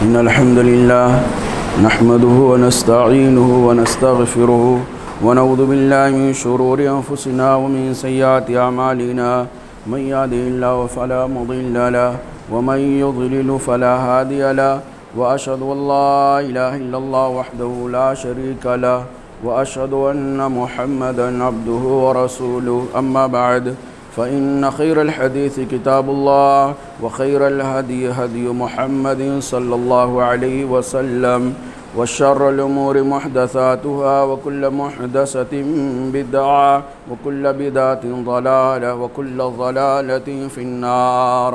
إن الحمد لله نحمده ونستعينه ونستغفره ونعوذ بالله من شرور أنفسنا ومن سيئات أعمالنا من يهده الله فلا مضل له ومن يضلل فلا هادي له وأشهد أن لا إله إلا الله وحده لا شريك له وأشهد أن محمدا عبده ورسوله أما بعد فإن خير الحديث كتاب الله وخير الهدي هدي محمد صلى الله عليه وسلم وشر الأمور محدثاتها وكل محدثة بدعة وكل بدعة ضلالة وكل ضلالة في النار.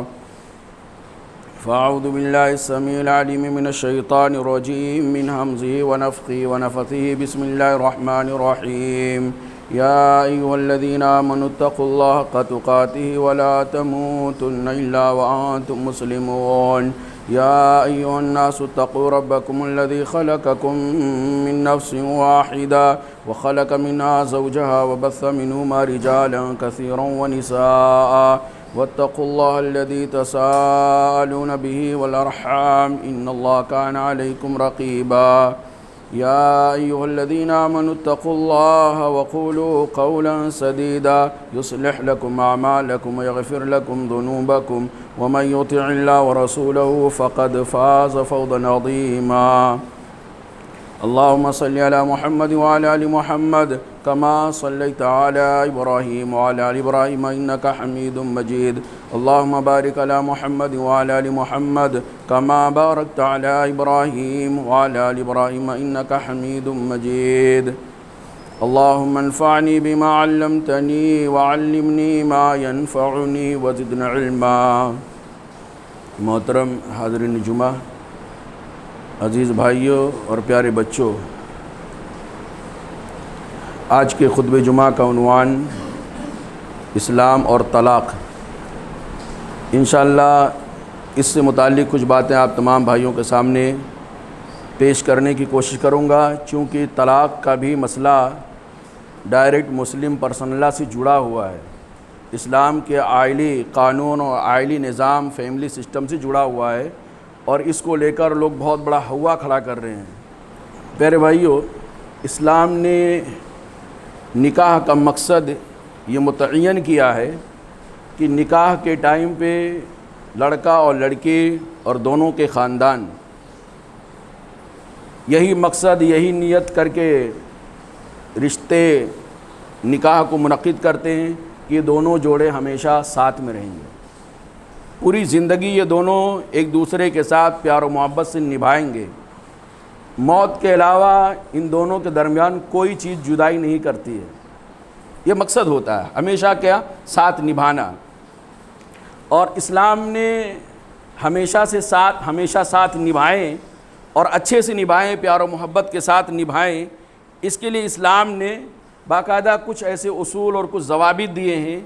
فأعوذ بالله السميع العليم من الشيطان الرجيم من همزه ونفخه ونفثه. بسم الله الرحمن الرحيم. يا أيها الذين آمنوا اتقوا الله حق تقاته ولا تموتن إلا وأنتم مسلمون. يا أيها الناس اتقوا ربكم الذي خلقكم من نفس واحدة وخلق منها زوجها وبث منهما رجالا كثيرا ونساء واتقوا الله الذي تساءلون به والأرحام إن الله كان عليكم رقيبا. يا أيها الذين آمنوا اتقوا الله وقولوا قولا سديدا يصلح لكم أعمالكم ويغفر لكم ذنوبكم ومن يطع الله ورسوله فقد فاز فوزا عظيما. اللهم صل على محمد وعلى آل محمد كما صليت على إبراهيم وعلى آل إبراهيم إنك حميد مجيد. اللهم بارك على محمد وعلى آل محمد كما باركت على إبراهيم وعلى آل إبراهيم إنك حميد مجيد. اللهم انفعني بما علمتني وعلمني ما ينفعني وزدنا علما. محترم حاضرین جمعہ، عزیز بھائیوں اور پیارے بچوں، آج کے خطبہ جمعہ کا عنوان اسلام اور طلاق. انشاءاللہ اس سے متعلق کچھ باتیں آپ تمام بھائیوں کے سامنے پیش کرنے کی کوشش کروں گا، چونکہ طلاق کا بھی مسئلہ ڈائریکٹ مسلم پرسنل لا سے جڑا ہوا ہے، اسلام کے آئلی قانون اور آئلی نظام فیملی سسٹم سے جڑا ہوا ہے، اور اس کو لے کر لوگ بہت بڑا ہوا کھڑا کر رہے ہیں. پیارے بھائیوں، اسلام نے نکاح کا مقصد یہ متعین کیا ہے کہ نکاح کے ٹائم پہ لڑکا اور لڑکی اور دونوں کے خاندان یہی مقصد، یہی نیت کر کے رشتے نکاح کو منعقد کرتے ہیں کہ یہ دونوں جوڑے ہمیشہ ساتھ میں رہیں گے، پوری زندگی یہ دونوں ایک دوسرے کے ساتھ پیار و محبت سے نبھائیں گے. موت کے علاوہ ان دونوں کے درمیان کوئی چیز جدائی نہیں کرتی ہے. یہ مقصد ہوتا ہے ہمیشہ کیا؟ ساتھ نبھانا. اور اسلام نے ہمیشہ ساتھ نبھائیں اور اچھے سے نبھائیں، پیار و محبت کے ساتھ نبھائیں. اس کے لیے اسلام نے باقاعدہ کچھ ایسے اصول اور کچھ ضوابط دیے ہیں،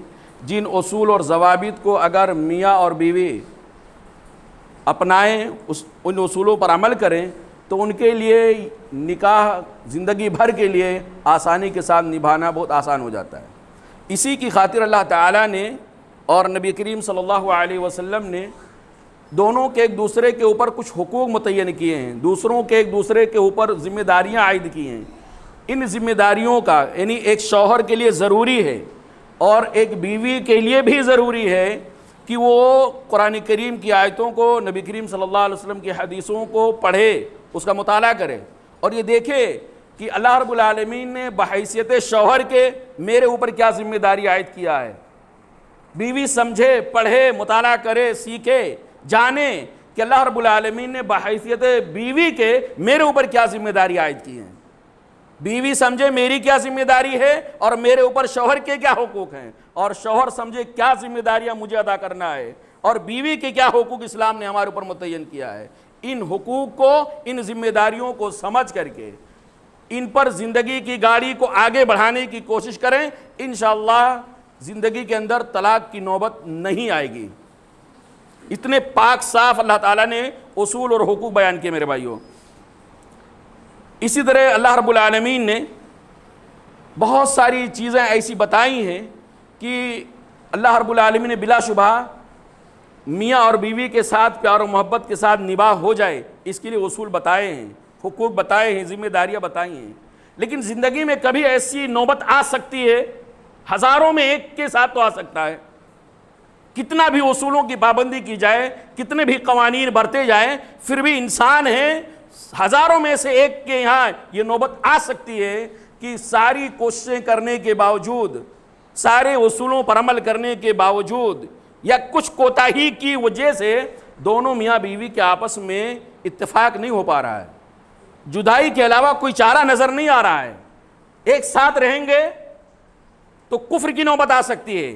جن اصول اور ضوابط کو اگر میاں اور بیوی اپنائیں، ان اصولوں پر عمل کریں، تو ان کے لیے نکاح زندگی بھر کے لیے آسانی کے ساتھ نبھانا بہت آسان ہو جاتا ہے. اسی کی خاطر اللہ تعالیٰ نے اور نبی کریم صلی اللہ علیہ وسلم نے دونوں کے ایک دوسرے کے اوپر کچھ حقوق متعین کیے ہیں، دوسروں کے ایک دوسرے کے اوپر ذمہ داریاں عائد کی ہیں. ان ذمہ داریوں کا یعنی ایک شوہر کے لیے ضروری ہے اور ایک بیوی کے لیے بھی ضروری ہے کہ وہ قرآن کریم کی آیتوں کو، نبی کریم صلی اللہ علیہ وسلم کی حدیثوں کو پڑھے، اس کا مطالعہ کرے اور یہ دیکھے کہ اللہ رب العالمین نے بحیثیت شوہر کے میرے اوپر کیا ذمہ داری عائد کیا ہے. بیوی سمجھے، پڑھے، مطالعہ کرے، سیکھے، جانے کہ اللہ رب العالمین نے بحیثیت بیوی کے میرے اوپر کیا ذمہ داری عائد کی ہیں. بیوی سمجھے میری کیا ذمہ داری ہے اور میرے اوپر شوہر کے کیا حقوق ہیں، اور شوہر سمجھے کیا ذمہ داریاں مجھے ادا کرنا ہے اور بیوی کے کیا حقوق اسلام نے ہمارے اوپر متعین کیا ہے. ان حقوق کو، ان ذمہ داریوں کو سمجھ کر کے ان پر زندگی کی گاڑی کو آگے بڑھانے کی کوشش کریں، انشاءاللہ زندگی کے اندر طلاق کی نوبت نہیں آئے گی. اتنے پاک صاف اللہ تعالیٰ نے اصول اور حقوق بیان کیے میرے بھائیوں. اسی طرح اللہ رب العالمین نے بہت ساری چیزیں ایسی بتائی ہیں کہ اللہ رب العالمین نے بلا شبہ میاں اور بیوی کے ساتھ پیار و محبت کے ساتھ نباہ ہو جائے، اس کے لیے اصول بتائے ہیں، حقوق بتائے ہیں، ذمہ داریاں بتائی ہیں. لیکن زندگی میں کبھی ایسی نوبت آ سکتی ہے، ہزاروں میں ایک کے ساتھ تو آ سکتا ہے، کتنا بھی اصولوں کی پابندی کی جائے، کتنے بھی قوانین برتے جائیں، پھر بھی انسان ہے، ہزاروں میں سے ایک کے یہاں یہ نوبت آ سکتی ہے کہ ساری کوششیں کرنے کے باوجود، سارے اصولوں پر عمل کرنے کے باوجود یا کچھ کوتاہی کی وجہ سے دونوں میاں بیوی کے آپس میں اتفاق نہیں ہو پا رہا ہے، جدائی کے علاوہ کوئی چارہ نظر نہیں آ رہا ہے. ایک ساتھ رہیں گے تو کفر کی نوبت آ سکتی ہے،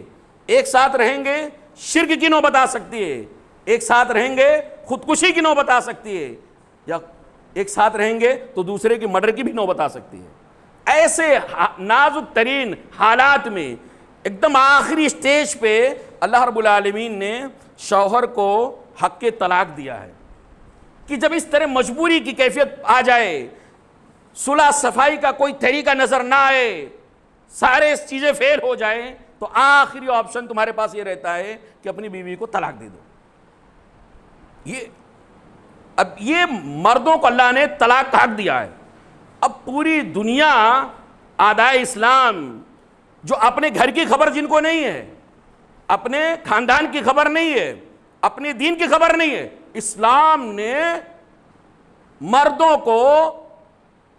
ایک ساتھ رہیں گے شرک کی نوبت آ سکتی ہے، ایک ساتھ رہیں گے خودکشی کی نوبت آ سکتی ہے، یا ایک ساتھ رہیں گے تو دوسرے کی مرڈر کی بھی نوبت آ سکتی ہے. ایسے نازک ترین حالات میں ایک دم آخری سٹیج پہ اللہ رب العالمین نے شوہر کو حق طلاق دیا ہے کہ جب اس طرح مجبوری کی کیفیت آ جائے، صلح صفائی کا کوئی طریقہ نظر نہ آئے، سارے چیزیں فیل ہو جائیں، تو آخری آپشن تمہارے پاس یہ رہتا ہے کہ اپنی بیوی کو طلاق دے دو. اب یہ مردوں کو اللہ نے طلاق کا حق دیا ہے. اب پوری دنیا اعدائے اسلام جو اپنے گھر کی خبر جن کو نہیں ہے، اپنے خاندان کی خبر نہیں ہے، اپنے دین کی خبر نہیں ہے، اسلام نے مردوں کو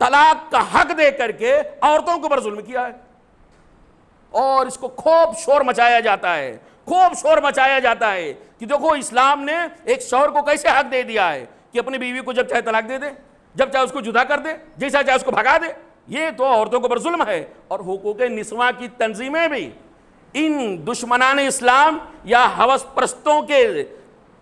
طلاق کا حق دے کر کے عورتوں کے اوپر ظلم کیا ہے. اور اس کو خوب شور مچایا جاتا ہے، خوب شور مچایا جاتا ہے کہ دیکھو اسلام نے ایک شوہر کو کیسے حق دے دیا ہے کہ اپنی بیوی کو جب چاہے طلاق دے دے، جب چاہے اس کو جدا کر دے، جیسا چاہے اس کو بھگا دے. یہ تو عورتوں کے اوپر ظلم ہے. اور حقوق نسواں کی تنظیمیں بھی ان دشمنان اسلام یا ہوس پرستوں کے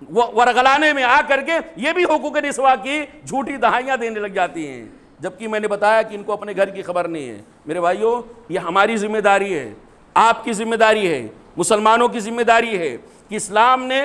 ورغلانے میں آ کر کے یہ بھی حقوق نسواں کی جھوٹی دہائیاں دینے لگ جاتی ہیں، جبکہ میں نے بتایا کہ ان کو اپنے گھر کی خبر نہیں ہے. میرے بھائیوں، یہ ہماری ذمہ داری ہے، آپ کی ذمہ داری ہے، مسلمانوں کی ذمہ داری ہے کہ اسلام نے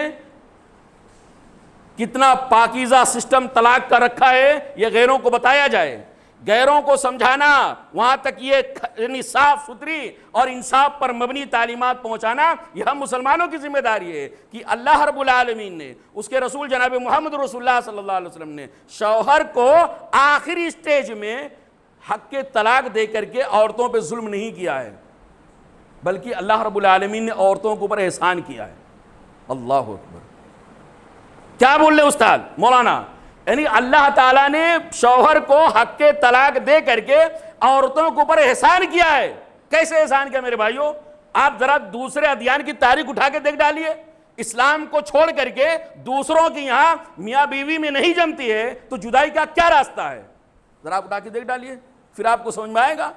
کتنا پاکیزہ سسٹم طلاق کا رکھا ہے یہ غیروں کو بتایا جائے، غیروں کو سمجھانا، وہاں تک یہ یعنی صاف ستھری اور انصاف پر مبنی تعلیمات پہنچانا، یہ ہم مسلمانوں کی ذمہ داری ہے کہ اللہ رب العالمین نے، اس کے رسول جناب محمد رسول اللہ صلی اللہ علیہ وسلم نے شوہر کو آخری سٹیج میں حق کے طلاق دے کر کے عورتوں پہ ظلم نہیں کیا ہے، بلکہ اللہ رب العالمین نے عورتوں کے اوپر احسان کیا ہے. اللہ اکبر. کیا بول رہے استاد مولانا؟ یعنی اللہ تعالیٰ نے شوہر کو حق کے طلاق دے کر کے عورتوں کے اوپر احسان کیا ہے. کیسے احسان کیا میرے بھائیوں؟ آپ ذرا دوسرے ادیان کی تاریخ اٹھا کے دیکھ ڈالیے. اسلام کو چھوڑ کر کے دوسروں کی یہاں میاں بیوی میں نہیں جمتی ہے تو جدائی کا کیا راستہ ہے؟ ذرا آپ اٹھا کے دیکھ ڈالیے، پھر آپ کو سمجھ میں آئے گا.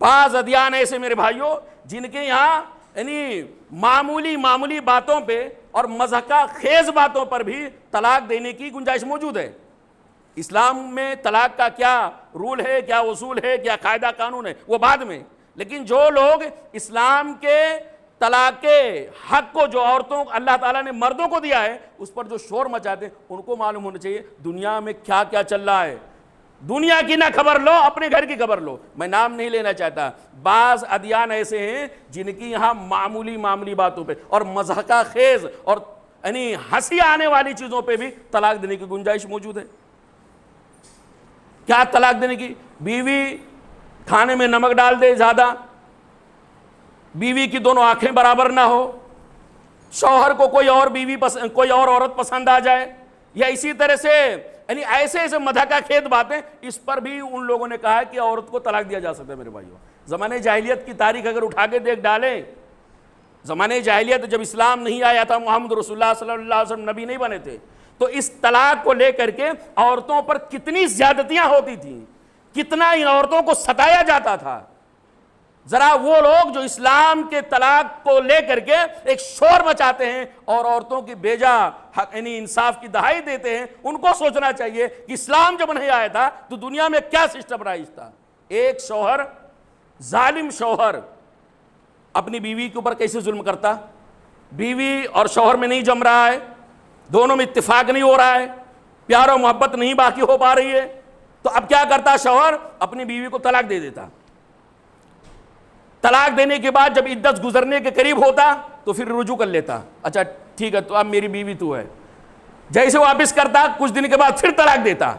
بعض ادیان ایسے میرے بھائیوں جن کے یہاں یعنی معمولی باتوں پہ اور مضحکہ خیز باتوں پر بھی طلاق دینے کی گنجائش موجود ہے. اسلام میں طلاق کا کیا رول ہے، کیا اصول ہے، کیا قاعدہ قانون ہے، وہ بعد میں. لیکن جو لوگ اسلام کے طلاق کے حق کو جو عورتوں اللہ تعالیٰ نے مردوں کو دیا ہے اس پر جو شور مچاتے ہیں ان کو معلوم ہونا چاہیے دنیا میں کیا کیا چل رہا ہے. دنیا کی نہ خبر لو، اپنے گھر کی خبر لو. میں نام نہیں لینا چاہتا، بعض ادیان ایسے ہیں جن کی یہاں معمولی باتوں پہ اور مضحکہ خیز اور یعنی ہنسی آنے والی چیزوں پہ بھی طلاق دینے کی گنجائش موجود ہے. کیا طلاق دینے کی؟ بیوی کھانے میں نمک ڈال دے زیادہ، بیوی کی دونوں آنکھیں برابر نہ ہو، شوہر کو کوئی اور عورت پسند آ جائے، یا اسی طرح سے یعنی ایسے مضحکہ خیز باتیں، اس پر بھی ان لوگوں نے کہا ہے کہ عورت کو طلاق دیا جا سکتا ہے. میرے بھائیوں، زمانے جاہلیت کی تاریخ اگر اٹھا کے دیکھ ڈالیں، زمانے جاہلیت جب اسلام نہیں آیا تھا، محمد رسول اللہ صلی اللہ علیہ وسلم نبی نہیں بنے تھے، تو اس طلاق کو لے کر کے عورتوں پر کتنی زیادتیاں ہوتی تھیں، کتنا ان عورتوں کو ستایا جاتا تھا. ذرا وہ لوگ جو اسلام کے طلاق کو لے کر کے ایک شور مچاتے ہیں اور عورتوں کی بیجا یعنی انصاف کی دہائی دیتے ہیں، ان کو سوچنا چاہیے کہ اسلام جب نہیں آیا تھا تو دنیا میں کیا سسٹم رائج تھا. ایک شوہر، ظالم شوہر اپنی بیوی کے اوپر کیسے ظلم کرتا؟ بیوی اور شوہر میں نہیں جم رہا ہے، دونوں میں اتفاق نہیں ہو رہا ہے، پیار و محبت نہیں باقی ہو پا رہی ہے، تو اب کیا کرتا شوہر؟ اپنی بیوی کو طلاق دے دیتا. طلاق دینے کے بعد جب عدت گزرنے کے قریب ہوتا تو پھر رجوع کر لیتا, اچھا ٹھیک ہے تو اب میری بیوی تو ہے. جیسے واپس کرتا کچھ دن کے بعد پھر طلاق دیتا,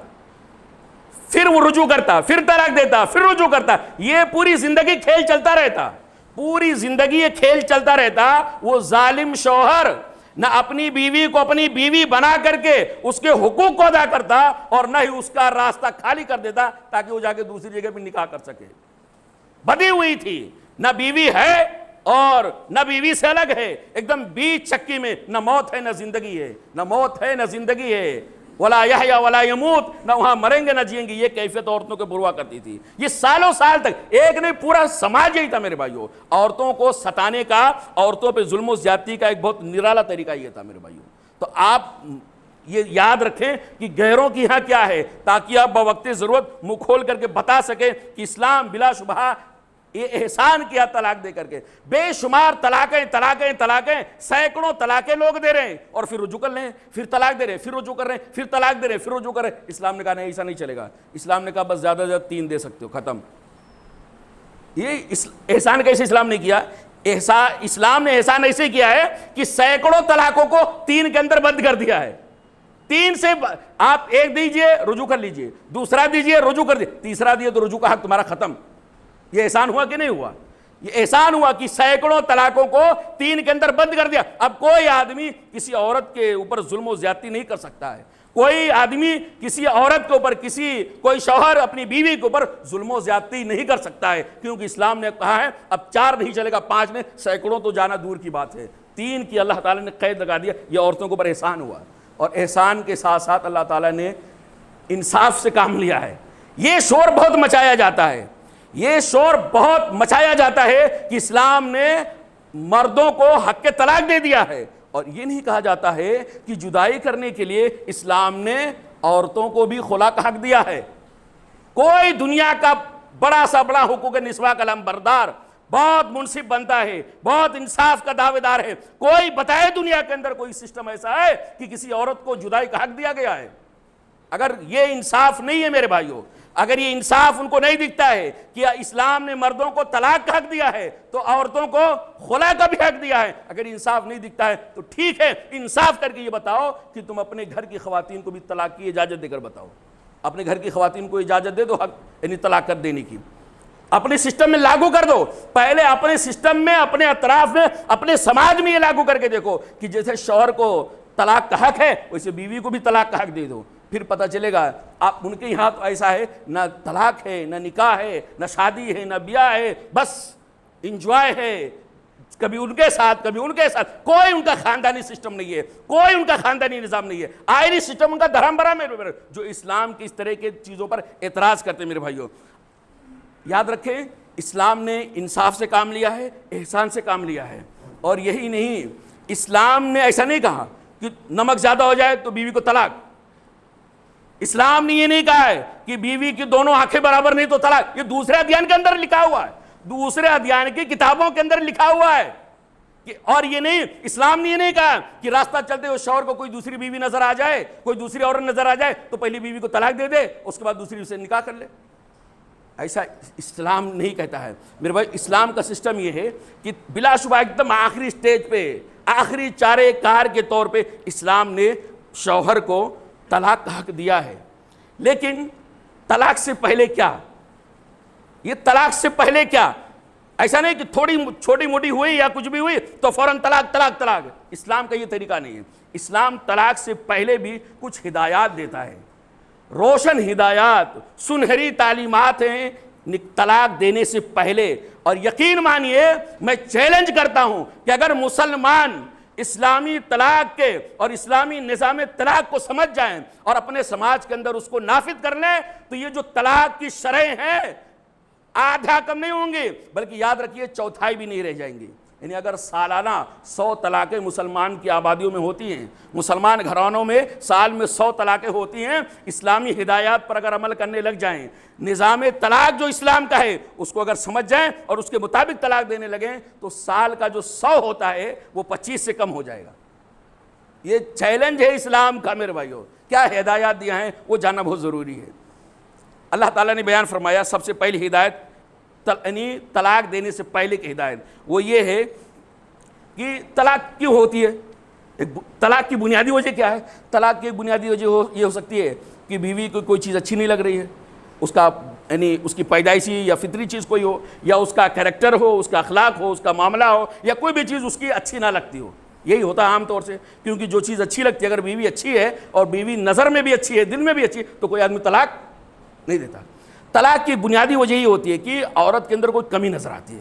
پھر وہ رجوع کرتا, پھر طلاق دیتا, پھر رجوع کرتا. یہ پوری زندگی کھیل چلتا رہتا, پوری زندگی یہ کھیل چلتا رہتا. وہ ظالم شوہر نہ اپنی بیوی کو اپنی بیوی بنا کر کے اس کے حقوق کو ادا کرتا اور نہ ہی اس کا راستہ خالی کر دیتا تاکہ وہ جا کے دوسری جگہ پہ نکاح کر سکے. بدی ہوئی تھی, نہ بیوی ہے اور نہ بیوی سے الگ ہے, ایک دم بیچ چکی میں, نہ موت ہے نہ زندگی ہے, نہ موت ہے نہ زندگی ہے. ولا یحییٰ ولا یموت, نہ وہاں مریں گے نہ جئیں گے. یہ کیفیت عورتوں کے بروا کرتی تھی. یہ سالوں سال تک, ایک نہیں پورا سماج یہی تھا میرے بھائیوں. عورتوں کو ستانے کا, عورتوں پہ ظلم و زیادتی کا ایک بہت نرالا طریقہ یہ تھا میرے بھائیوں. تو آپ یہ یاد رکھیں کہ غیروں کی یہاں کیا ہے, تاکہ آپ بوقت ضرورت منہ کھول کر کے بتا سکیں کہ اسلام بلا شبہ یہ احسان کیا طلاق دے کر کے. بے شمار طلاقیں, سینکڑوں طلاقیں لوگ دے رہے ہیں اور پھر رجوع کر لیں, پھر طلاق دے رہے ہیں, پھر رجوع کر رہے ہیں, پھر طلاق دے رہے ہیں, پھر رجوع کر رہے ہیں. اسلام نے کہا نہیں ایسا نہیں چلے گا. اسلام نے کہا بس زیادہ سے زیادہ 3 دے سکتے ہو, ختم. یہ احسان کیسے اسلام نے کیا؟ اسلام نے احسان ایسے کیا ہے کہ سینکڑوں طلاقوں کو 3 کے اندر بند کر دیا ہے. 3 سے آپ 1 دیجئے رجوع کر لیجئے, دوسرا دیجئے رجوع کر دیجئے, تیسرا دیے تو رجوع کا حق تمہارا ختم. یہ احسان ہوا کہ نہیں ہوا؟ یہ احسان ہوا کہ سینکڑوں طلاقوں کو 3 کے اندر بند کر دیا. اب کوئی آدمی کسی عورت کے اوپر ظلم و زیادتی نہیں کر سکتا ہے. کوئی آدمی کسی عورت کے اوپر, کوئی شوہر اپنی بیوی کے اوپر ظلم و زیادتی نہیں کر سکتا ہے, کیونکہ اسلام نے کہا ہے اب 4 نہیں چلے گا, 5 نے, سینکڑوں تو جانا دور کی بات ہے. 3 کی اللہ تعالیٰ نے قید لگا دیا. یہ عورتوں کے اوپر احسان ہوا, اور احسان کے ساتھ ساتھ اللہ تعالیٰ نے انصاف سے کام لیا ہے. یہ شور بہت مچایا جاتا ہے, یہ شور بہت مچایا جاتا ہے کہ اسلام نے مردوں کو حق طلاق دے دیا ہے, اور یہ نہیں کہا جاتا ہے کہ جدائی کرنے کے لیے اسلام نے عورتوں کو بھی خلا کا حق دیا ہے. کوئی دنیا کا بڑا سا بڑا حقوق نسواں کا علمبردار, بہت منصف بنتا ہے, بہت انصاف کا دعوے دار ہے, کوئی بتائے دنیا کے اندر کوئی سسٹم ایسا ہے کہ کسی عورت کو جدائی کا حق دیا گیا ہے؟ اگر یہ انصاف نہیں ہے میرے بھائیوں, اگر یہ انصاف ان کو نہیں دکھتا ہے کہ اسلام نے مردوں کو طلاق کا حق دیا ہے تو عورتوں کو خلا کا بھی حق دیا ہے, اگر انصاف نہیں دکھتا ہے تو ٹھیک ہے انصاف کر کے یہ بتاؤ کہ تم اپنے گھر کی خواتین کو بھی طلاق کی اجازت دے کر بتاؤ. اپنے گھر کی خواتین کو اجازت دے دو حق, یعنی طلاق کر دینے کی, اپنے سسٹم میں لاگو کر دو. پہلے اپنے سسٹم میں, اپنے اطراف میں, اپنے سماج میں یہ لاگو کر کے دیکھو کہ جیسے شوہر کو طلاق کا حق ہے ویسے بیوی کو بھی طلاق کا حق دے دو. پھر پتہ چلے گا. آپ ان کے یہاں تو ایسا ہے, نہ طلاق ہے, نہ نکاح ہے, نہ شادی ہے, نہ بیاہ ہے, بس انجوائے ہے, کبھی ان کے ساتھ کبھی ان کے ساتھ. کوئی ان کا خاندانی سسٹم نہیں ہے, کوئی ان کا خاندانی نظام نہیں ہے. آئینی سسٹم ان کا دھرم برہم ہے جو اسلام کی اس طرح کے چیزوں پر اعتراض کرتے ہیں. میرے بھائیوں یاد رکھیں, اسلام نے انصاف سے کام لیا ہے, احسان سے کام لیا ہے. اور یہی نہیں, اسلام نے ایسا نہیں کہا کہ نمک زیادہ ہو جائے تو بیوی کو طلاق. اسلام نے یہ نہیں کہا ہے کہ بیوی کی دونوں آنکھیں برابر نہیں تو طلاق. یہ دوسرے ادیان کے اندر لکھا ہوا ہے, دوسرے ادیان کی کتابوں کے اندر لکھا ہوا ہے. اور یہ نہیں, اسلام نے یہ نہیں کہا کہ راستہ چلتے ہوئے شوہر کو کوئی دوسری بیوی نظر آ جائے, کوئی دوسری عورت نظر آ جائے تو پہلی بیوی کو طلاق دے دے, اس کے بعد دوسری سے نکاح کر لے. ایسا اسلام نہیں کہتا ہے میرے بھائی. اسلام کا سسٹم یہ ہے کہ بلا شبہ ایک دم آخری سٹیج پہ, آخری چارے کار کے طور پہ اسلام نے شوہر کو طلاق کا حق دیا ہے. لیکن طلاق سے پہلے کیا, یہ طلاق سے پہلے کیا, ایسا نہیں کہ تھوڑی چھوٹی موٹی ہوئی یا کچھ بھی ہوئی تو فوراً طلاق طلاق طلاق. اسلام کا یہ طریقہ نہیں ہے. اسلام طلاق سے پہلے بھی کچھ ہدایات دیتا ہے, روشن ہدایات, سنہری تعلیمات ہیں طلاق دینے سے پہلے. اور یقین مانیے, میں چیلنج کرتا ہوں کہ اگر مسلمان اسلامی طلاق کے اور اسلامی نظام طلاق کو سمجھ جائیں اور اپنے سماج کے اندر اس کو نافذ کر لیں تو یہ جو طلاق کی شرح ہیں آدھا کم نہیں ہوں گے, بلکہ یاد رکھیے چوتھائی بھی نہیں رہ جائیں گی. یعنی اگر سالانہ 100 طلاقیں مسلمان کی آبادیوں میں ہوتی ہیں, مسلمان گھرانوں میں سال میں 100 طلاقیں ہوتی ہیں, اسلامی ہدایات پر اگر عمل کرنے لگ جائیں, نظام طلاق جو اسلام کا ہے اس کو اگر سمجھ جائیں اور اس کے مطابق طلاق دینے لگیں تو سال کا جو 100 ہوتا ہے وہ 25 سے کم ہو جائے گا. یہ چیلنج ہے اسلام کا میرے بھائیوں. کیا ہدایات دیا ہیں وہ جاننا بہت ضروری ہے. اللہ تعالیٰ نے بیان فرمایا سب سے پہلی ہدایت, یعنی طلاق دینے سے پہلے کی ہدایت, وہ یہ ہے کہ طلاق کیوں ہوتی ہے. طلاق کی بنیادی وجہ کیا ہے؟ طلاق کی بنیادی وجہ یہ ہو سکتی ہے کہ بیوی کو کوئی چیز اچھی نہیں لگ رہی ہے، اس کا یعنی اس کی پیدائشی یا فطری چیز کوئی ہو، یا اس کا کریکٹر ہو، اس کا اخلاق ہو، اس کا معاملہ ہو، یا کوئی بھی چیز اس کی اچھی نہ لگتی ہو. یہی ہوتا ہے عام طور سے، کیونکہ جو چیز اچھی لگتی ہے، اگر بیوی اچھی ہے اور بیوی نظر میں بھی اچھی ہے، دل میں بھی اچھی ہے، تو کوئی آدمی طلاق نہیں دیتا. طلاق کی بنیادی وجہ یہ ہوتی ہے کہ عورت کے اندر کوئی کمی نظر آتی ہے.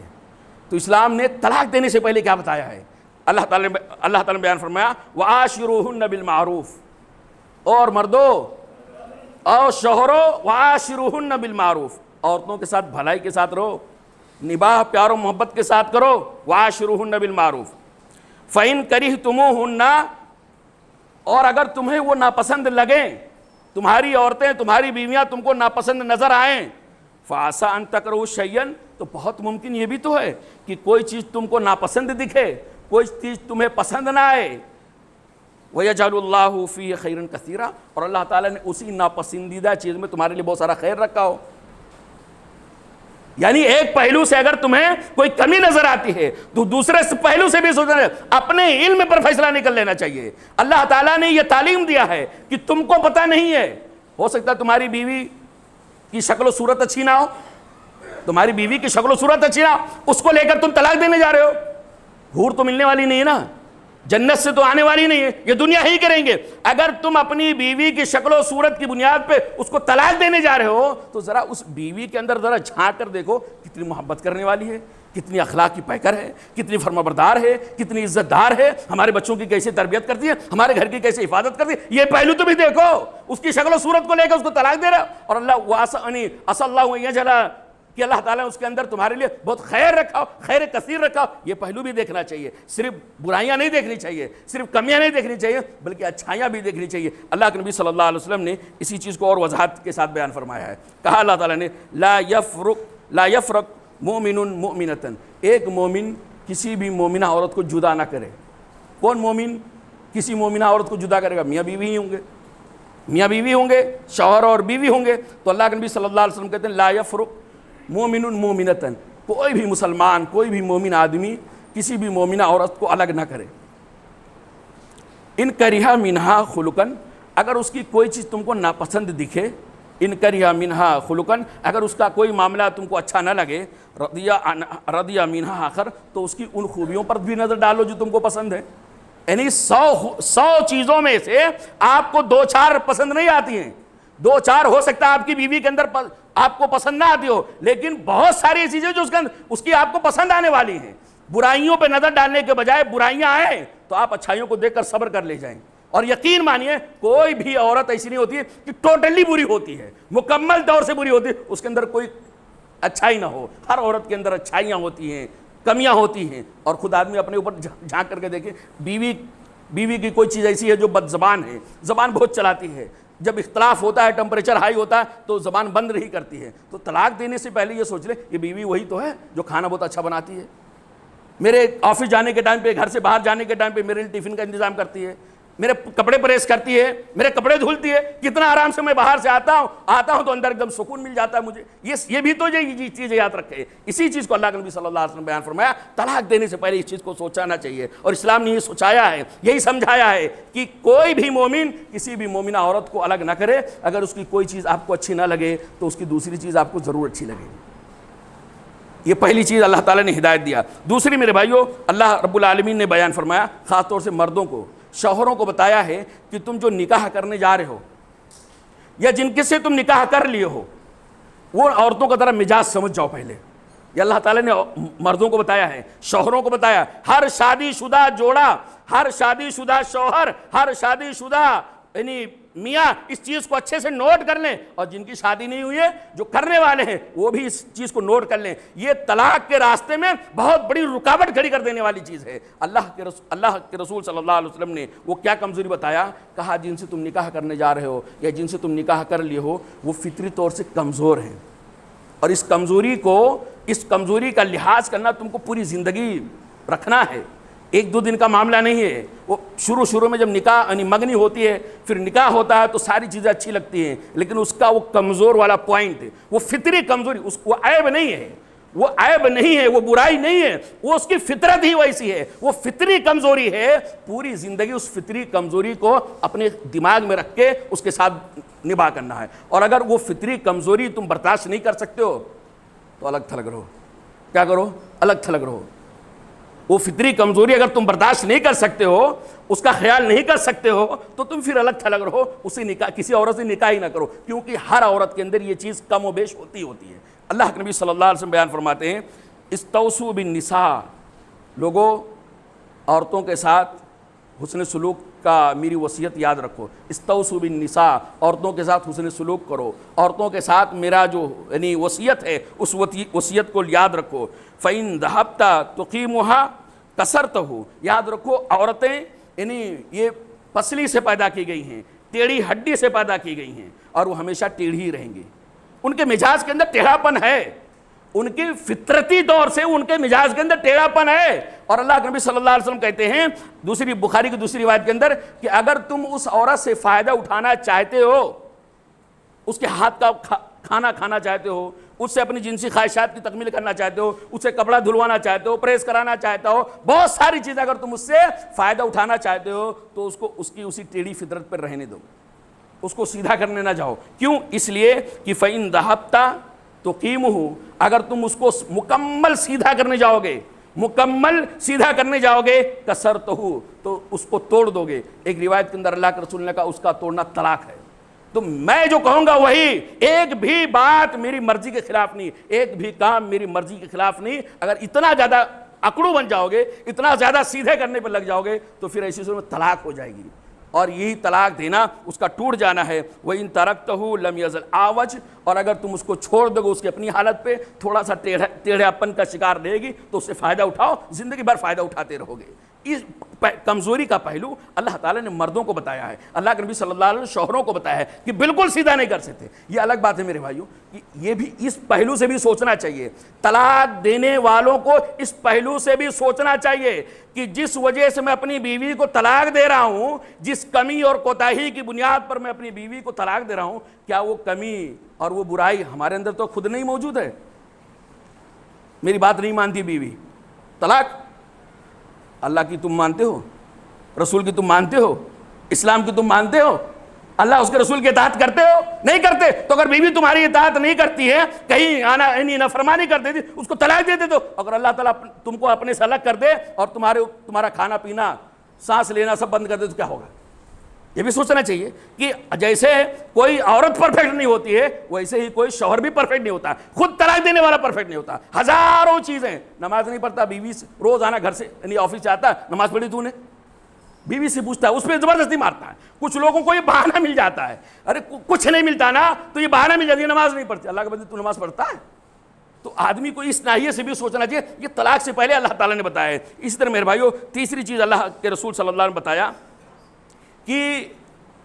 تو اسلام نے طلاق دینے سے پہلے کیا بتایا ہے؟ اللہ تعالیٰ نے بیان فرمایا وَعَاشِرُوهُنَّ بِالْمَعْرُوفِ، اور مردوں اور شوہروں وَعَاشِرُوهُنَّ بِالْمَعْرُوفِ، عورتوں کے ساتھ بھلائی کے ساتھ رہو، نباہ پیار و محبت کے ساتھ کرو. وَعَاشِرُوهُنَّ بِالْمَعْرُوفِ فَإِن كَرِهْتُمُوهُنَّ، اور اگر تمہیں وہ ناپسند لگیں، تمہاری عورتیں، تمہاری بیویاں تم کو ناپسند نظر آئیں، فَعَسَىٰ أَن تَكْرَهُوا شَيْئًا، تو بہت ممکن یہ بھی تو ہے کہ کوئی چیز تم کو ناپسند دکھے، کوئی چیز تمہیں پسند نہ آئے. وَيَجْعَلُ اللَّهُ فِيهِ خَيْرًا كَثِيرًا، اور اللہ تعالیٰ نے اسی ناپسندیدہ چیز میں تمہارے لیے بہت سارا خیر رکھا ہو. یعنی ایک پہلو سے اگر تمہیں کوئی کمی نظر آتی ہے تو دوسرے پہلو سے بھی سوچنا ہے، اپنے علم پر فیصلہ نہیں کر لینا چاہیے. اللہ تعالیٰ نے یہ تعلیم دیا ہے کہ تم کو پتہ نہیں ہے، ہو سکتا ہے تمہاری بیوی کی شکل و صورت اچھی نہ ہو، تمہاری بیوی کی شکل و صورت اچھی نہ ہو، اس کو لے کر تم طلاق دینے جا رہے ہو. حور تو ملنے والی نہیں ہے نا، جنت سے تو آنے والی نہیں ہے، یہ دنیا ہی کریں گے. اگر تم اپنی بیوی کی شکل و صورت کی بنیاد پہ اس کو طلاق دینے جا رہے ہو تو ذرا اس بیوی کے اندر ذرا جھانک کر دیکھو، کتنی محبت کرنے والی ہے، کتنی اخلاق کی پیکر ہے، کتنی فرمانبردار ہے، کتنی عزت دار ہے، ہمارے بچوں کی کیسے تربیت کرتی ہے، ہمارے گھر کی کیسے حفاظت کرتی ہے. یہ پہلو تو بھی دیکھو. اس کی شکل و صورت کو لے کر اس کو طلاق دے رہا، اور اللہ کہ اللہ تعالیٰ نے اس کے اندر تمہارے لیے بہت خیر رکھا ہو، خیر کثیر رکھا ہو. یہ پہلو بھی دیکھنا چاہیے. صرف برائیاں نہیں دیکھنی چاہیے، صرف کمیاں نہیں دیکھنی چاہیے، بلکہ اچھائیاں بھی دیکھنی چاہیے. اللہ کے نبی صلی اللہ علیہ وسلم نے اسی چیز کو اور وضاحت کے ساتھ بیان فرمایا ہے. کہا اللہ تعالیٰ نے لا یفرق مومن مؤمنۃ، ایک مومن کسی بھی مومنہ عورت کو جدا نہ کرے. کون مومن کسی مومنہ عورت کو جدا کرے گا؟ میاں بیوی ہی ہوں گے، میاں بیوی ہوں گے، شوہر اور بیوی ہوں گے. تو اللہ کے نبی صلی اللہ علیہ وسلم کہتے ہیں لا یفرق مومن مومنتن، کوئی بھی مسلمان، کوئی بھی مومن آدمی کسی بھی مومنہ عورت کو الگ نہ کرے. ان کریہا منہا خلقن، اگر اس کی کوئی چیز تم کو ناپسند دکھے، ان کریہا منہا خلقن، اگر اس کا کوئی معاملہ تم کو اچھا نہ لگے، رضیہ منہا آخر، تو اس کی ان خوبیوں پر بھی نظر ڈالو جو تم کو پسند ہے. یعنی 100 چیزوں میں سے آپ کو 2-4 پسند نہیں آتی ہیں. 2-4 ہو سکتا ہے آپ کی بیوی کے اندر آپ کو پسند نہ آتی ہو، لیکن بہت ساری چیزیں جو اس کی آپ کو پسند آنے والی ہیں. برائیوں پہ نظر ڈالنے کے بجائے برائیاں آئیں تو آپ اچھائیوں کو دیکھ کر صبر کر لے جائیں. اور یقین مانیے کوئی بھی عورت ایسی نہیں ہوتی ہے کہ ٹوٹلی بری ہوتی ہے، مکمل طور سے بری ہوتی ہے، اس کے اندر کوئی اچھائی نہ ہو. ہر عورت کے اندر اچھائیاں ہوتی ہیں، کمیاں ہوتی ہیں. اور خود آدمی اپنے اوپر جھانک کر کے دیکھے، بیوی کی کوئی چیز ایسی ہے جو بد زبان ہے، زبان بہت چلاتی ہے. جب اختلاف ہوتا ہے، ٹمپریچر ہائی ہوتا ہے تو زبان بند نہیں کرتی ہے. تو طلاق دینے سے پہلے یہ سوچ لے یہ بیوی وہی تو ہے جو کھانا بہت اچھا بناتی ہے، میرے آفس جانے کے ٹائم پہ، گھر سے باہر جانے کے ٹائم پہ میرے لیے ٹفن کا انتظام کرتی ہے، میرے کپڑے پریس کرتی ہے، میرے کپڑے دھلتی ہے. کتنا آرام سے میں باہر سے آتا ہوں تو اندر ایک دم سکون مل جاتا ہے مجھے. یہ بھی تو یہ چیزیں یاد رکھے. اسی چیز کو اللہ کے نبی صلی اللہ علیہ وسلم بیان فرمایا، طلاق دینے سے پہلے اس چیز کو سوچانا چاہیے. اور اسلام نے یہ سوچایا ہے، یہی سمجھایا ہے کہ کوئی بھی مومن کسی بھی مومنہ عورت کو الگ نہ کرے. اگر اس کی کوئی چیز آپ کو اچھی نہ لگے تو اس کی دوسری چیز آپ کو ضرور اچھی لگے. یہ پہلی چیز اللہ تعالیٰ نے ہدایت دیا. دوسری میرے بھائیوں، اللہ رب العالمین نے بیان فرمایا، خاص طور سے مردوں کو، شوہروں کو بتایا ہے کہ تم جو نکاح کرنے جا رہے ہو یا جن کے سے تم نکاح کر لیے ہو، وہ عورتوں کا ذرا مزاج سمجھ جاؤ پہلے. یہ اللہ تعالیٰ نے مردوں کو بتایا ہے، شوہروں کو بتایا. ہر شادی شدہ جوڑا، ہر شادی شدہ شوہر، ہر شادی شدہ یعنی میاں اس چیز کو اچھے سے نوٹ کر لیں. اور جن کی شادی نہیں ہوئی ہے، جو کرنے والے ہیں، وہ بھی اس چیز کو نوٹ کر لیں. یہ طلاق کے راستے میں بہت بڑی رکاوٹ کھڑی کر دینے والی چیز ہے. اللہ کے رسول صلی اللہ علیہ وسلم نے وہ کیا کمزوری بتایا؟ کہا جن سے تم نکاح کرنے جا رہے ہو یا جن سے تم نکاح کر لیے ہو وہ فطری طور سے کمزور ہیں، اور اس کمزوری کا لحاظ کرنا تم کو پوری زندگی رکھنا ہے. 1-2 دن کا معاملہ نہیں ہے. وہ شروع میں جب نکاح یعنی منگنی ہوتی ہے، پھر نکاح ہوتا ہے تو ساری چیزیں اچھی لگتی ہیں، لیکن اس کا وہ کمزور والا پوائنٹ، وہ فطری کمزوری، وہ عیب نہیں ہے، وہ عیب نہیں ہے، وہ برائی نہیں ہے، وہ اس کی فطرت ہی ویسی ہے، وہ فطری کمزوری ہے. پوری زندگی اس فطری کمزوری کو اپنے دماغ میں رکھ کے اس کے ساتھ نبھا کرنا ہے. اور اگر وہ فطری کمزوری تم برداشت نہیں کر سکتے ہو تو الگ تھلگ رہو. کیا کرو؟ الگ تھلگ رہو. وہ فطری کمزوری اگر تم برداشت نہیں کر سکتے ہو، اس کا خیال نہیں کر سکتے ہو، تو تم پھر الگ تھلگ رہو. اسی نکاح، کسی عورت سے نکاح ہی نہ کرو، کیونکہ ہر عورت کے اندر یہ چیز کم و بیش ہوتی ہے. اللہ کے نبی صلی اللہ علیہ وسلم بیان فرماتے ہیں استوصوا بالنساء، لوگوں عورتوں کے ساتھ حسن سلوک کا میری وصیت یاد رکھو. استوصوا بالنساء، عورتوں کے ساتھ حسن سلوک کرو، عورتوں کے ساتھ میرا جو یعنی وصیت ہے اس وصیت کو یاد رکھو. فَإِن ذَهَبْتَ تُقِيمُهَا كَسَرْتَهُ، یاد رکھو عورتیں یعنی یہ پسلی سے پیدا کی گئی ہیں، ٹیڑھی ہڈی سے پیدا کی گئی ہیں، اور وہ ہمیشہ ٹیڑھی رہیں گی. ان کے مزاج کے اندر ٹیڑھاپن ہے، ان کی فطرتی طور سے ان کے مزاج کے اندر ٹیڑھاپن ہے. اور اللہ کے نبی صلی اللہ علیہ وسلم کہتے ہیں دوسری بخاری کی دوسری روایت کے اندر کہ اگر تم اس عورت سے فائدہ اٹھانا چاہتے ہو، اس کے ہاتھ کا کھانا کھانا چاہتے ہو، اس سے اپنی جنسی خواہشات کی تکمیل کرنا چاہتے ہو، اس سے کپڑا دھلوانا چاہتے ہو، پریس کرانا چاہتے ہو، بہت ساری چیزیں اگر تم اس سے فائدہ اٹھانا چاہتے ہو تو اس کو اس کی اسی ٹیڑھی فطرت پر رہنے دو، اس کو سیدھا کرنے نہ جاؤ. کیوں؟ اس لیے کہ فَإِن ذَهَبْتَ تُقِيمُهُ، اگر تم اس کو مکمل سیدھا کرنے جاؤ گے، مکمل سیدھا کرنے جاؤ گے، کسرتہو، تو اس کو توڑ دو گے. ایک روایت کے اندر اللہ کے رسول نے کہا اس کا توڑنا طلاق ہے. تو میں جو کہوں گا وہی، ایک بھی بات میری مرضی کے خلاف نہیں، ایک بھی کام میری مرضی کے خلاف نہیں. اگر اتنا زیادہ اکڑو بن جاؤ گے، اتنا زیادہ سیدھے کرنے پہ لگ جاؤ گے تو پھر ایسی صورت میں طلاق ہو جائے گی. اور یہی طلاق دینا، اس کا ٹوٹ جانا ہے. وَإِن تَرَكْتَهُ لَمْ يَزَلْ عَوَجْ، اور اگر تم اس کو چھوڑ دو گے اس کی اپنی حالت پہ، تھوڑا سا ٹیڑھے اپن کا شکار رہے گی تو اس سے فائدہ اٹھاؤ، زندگی بھر فائدہ اٹھاتے رہو گے. اس کمزوری کا پہلو اللہ تعالیٰ نے مردوں کو بتایا ہے، اللہ کے نبی صلی اللہ علیہ وسلم شوہروں کو بتایا ہے کہ بالکل سیدھا نہیں کر سکتے. یہ الگ بات ہے میرے بھائیوں، یہ بھی اس پہلو سے بھی سوچنا چاہیے. طلاق دینے والوں کو اس پہلو سے بھی سوچنا چاہیے کہ جس وجہ سے میں اپنی بیوی کو طلاق دے رہا ہوں، جس کمی اور کوتاہی کی بنیاد پر میں اپنی بیوی کو طلاق دے رہا ہوں، کیا وہ کمی اور وہ برائی ہمارے اندر تو خود نہیں موجود ہے؟ میری بات نہیں مانتی بیوی، طلاق. اللہ کی تم مانتے ہو، رسول کی تم مانتے ہو، اسلام کی تم مانتے ہو، اللہ اس کے رسول کی اطاعت کرتے ہو؟ نہیں کرتے. تو اگر بیوی تمہاری اطاعت نہیں کرتی ہے، کہیں آنا نافرمانی کر دیتی، اس کو طلاق دے دے دو. اگر اللہ تعالیٰ تم کو اپنے سے الگ کر دے اور تمہارا کھانا پینا، سانس لینا سب بند کر دے تو کیا ہوگا؟ یہ بھی سوچنا چاہیے کہ جیسے کوئی عورت پرفیکٹ نہیں ہوتی ہے، ویسے ہی کوئی شوہر بھی پرفیکٹ نہیں ہوتا، خود طلاق دینے والا پرفیکٹ نہیں ہوتا. ہزاروں چیزیں، نماز نہیں پڑھتا، بیوی سے روز آنا گھر سے یعنی آفس سے آتا، نماز پڑھی تو نے، بیوی سے پوچھتا ہے، اس پہ زبردستی مارتا ہے. کچھ لوگوں کو یہ بہانہ مل جاتا ہے، ارے کچھ نہیں ملتا نا تو یہ بہانہ مل جاتی ہے، نماز نہیں پڑھتی. اللہ کے بندے تو نماز پڑھتا ہے؟ تو آدمی کو اس ناحیے سے بھی سوچنا چاہیے. یہ طلاق سے پہلے اللہ تعالیٰ نے بتایا ہے. اسی طرح میرے بھائیو، تیسری چیز اللہ کے رسول صلی اللہ علیہ وسلم نے بتایا کہ